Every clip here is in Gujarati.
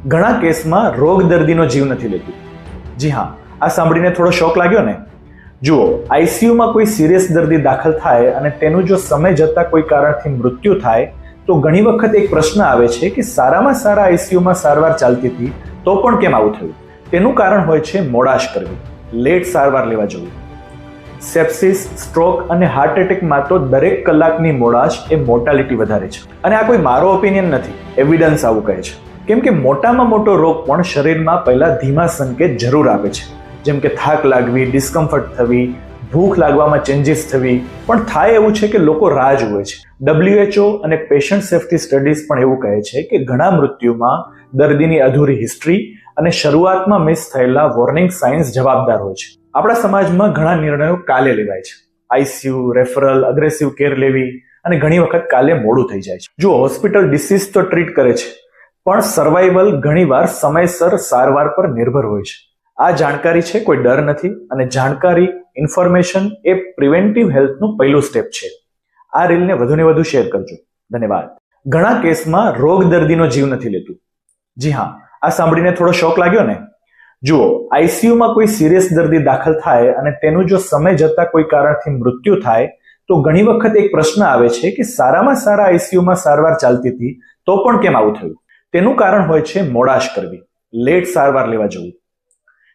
ઘણા કેસમાં રોગ દર્દીનો જીવ નથી લેતું. જી હા, આ સાંભળીને થોડો શોક લાગ્યો ને? જુઓ, આઈસીયુમાં કોઈ સિરિયસ દર્દી દાખલ થાય અને તેનું જો સમય જતા કોઈ કારણથી મૃત્યુ થાય તો ઘણી વખત એક પ્રશ્ન આવે છે કે સારામાં સારા આઈસીયુમાં સારવાર ચાલતી હતી તો પણ કેમ આવું થયું? તેનું કારણ હોય છે મોડાશ કરવી, લેટ સારવાર લેવા જવું. સેપ્સિસ, સ્ટ્રોક અને હાર્ટ એટેકમાં તો દરેક કલાકની મોડાશ એ મોર્ટાલિટી વધારે છે. અને આ કોઈ મારો ઓપિનિયન નથી, એવિડન્સ આવું કહે છે. કેમ કે મોટામાં મોટો રોગ પણ શરીરમાં પહેલા ધીમા સંકેત જરૂર આપે છે, જેમ કે થાક લાગવી, ડિસ્કમ્ફર્ટ થવી, ભૂખ લાગવામાં ચેન્જીસ થવી. પણ થાય એવું છે કે લોકો રાહ જુએ છે. WHO અને પેશન્ટ સેફ્ટી સ્ટડીઝ પણ એવું કહે છે કે ઘણા મૃત્યુમાં દર્દીની અધૂરી હિસ્ટ્રી અને શરૂઆતમાં મિસ થયેલા વોર્નિંગ સાઇન્સ જવાબદાર હોય છે. આપણા સમાજમાં ઘણા નિર્ણયો કાલે લેવાય છે. આઈસીયુ, રેફરલ, અગ્રેસિવ કેર લેવી અને ઘણી વખત કાલે મોડું થઈ જાય છે. જો હોસ્પિટલ ડિસીઝ તો ટ્રીટ કરે છે, પણ સર્વાઈવલ ઘણીવાર સમયસર સારવાર પર નિર્ભર હોય છે. આ જાણકારી છે, કોઈ ડર નથી, અને જાણકારી, ઇન્ફોર્મેશન એ પ્રિવેન્ટિવ હેલ્થનું પહેલું સ્ટેપ છે. આ રીલને વધુને વધુ શેર કરજો. ધન્યવાદ. ઘણા કેસમાં રોગ દર્દીનો જીવ નથી લેતું. જી હા, આ સાંભળીને થોડો શોક લાગ્યો ને? જુઓ, આઈસીયુમાં કોઈ સિરિયસ દર્દી દાખલ થાય અને તેનું જો સમય જતા કોઈ કારણથી મૃત્યુ થાય તો ઘણી વખત એક પ્રશ્ન આવે છે કે સારામાં સારા આઈસીયુમાં સારવાર ચાલતી હતી તો પણ કેમ આવું થયું? તેનું કારણ હોય છે મોડાશ કરવી, લેટ સારવાર લેવા જવું.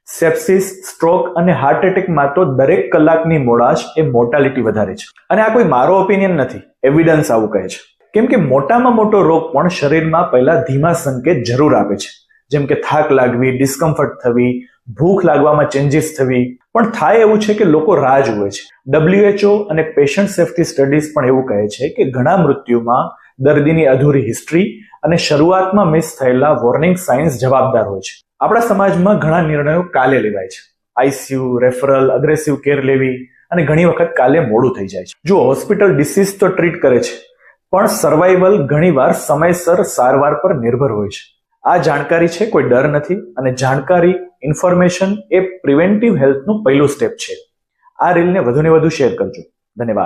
સેપ્સિસ, સ્ટ્રોક અને હાર્ટ એટેકમાં તો દરેક કલાકની મોડાશ એ મોર્ટાલિટી વધારે છે. અને આ કોઈ મારો ઓપિનિયન નથી, એવિડન્સ આવું કહે છે. કેમ કે મોટામાં મોટો રોગ પણ શરીરમાં પહેલા ધીમા સંકેત જરૂર આપે છે, જેમ કે થાક લાગવી, ડિસ્કમ્ફર્ટ થવી, ભૂખ લાગવામાં ચેન્જીસ થવી. પણ થાય એવું છે કે લોકો રાહ જુએ છે. WHO અને પેશન્ટ સેફ્ટી સ્ટડીઝ પણ એવું કહે છે કે ઘણા મૃત્યુમાં દર્દીની અધૂરી હિસ્ટ્રી અને શરૂઆતમાં મિસ થયેલા વોર્નિંગ સાઇન્સ જવાબદાર હોય છે. આપણા સમાજમાં ઘણા નિર્ણયો કાલે લેવાય છે. આઈસીયુ, રેફરલ, અગ્રેસિવ કેર લેવી અને ઘણી વખત કાલે મોડું થઈ જાય છે. જો હોસ્પિટલ ડિસીઝ તો ટ્રીટ કરે છે, પણ સર્વાઈવલ ઘણીવાર સમયસર સારવાર પર નિર્ભર હોય છે. આ જાણકારી છે, કોઈ ડર નથી, અને જાણકારી, ઇન્ફોર્મેશન એ પ્રિવેન્ટિવ હેલ્થનું પહેલું સ્ટેપ છે. આ રીલને વધુને વધુ શેર કરજો. ધન્યવાદ.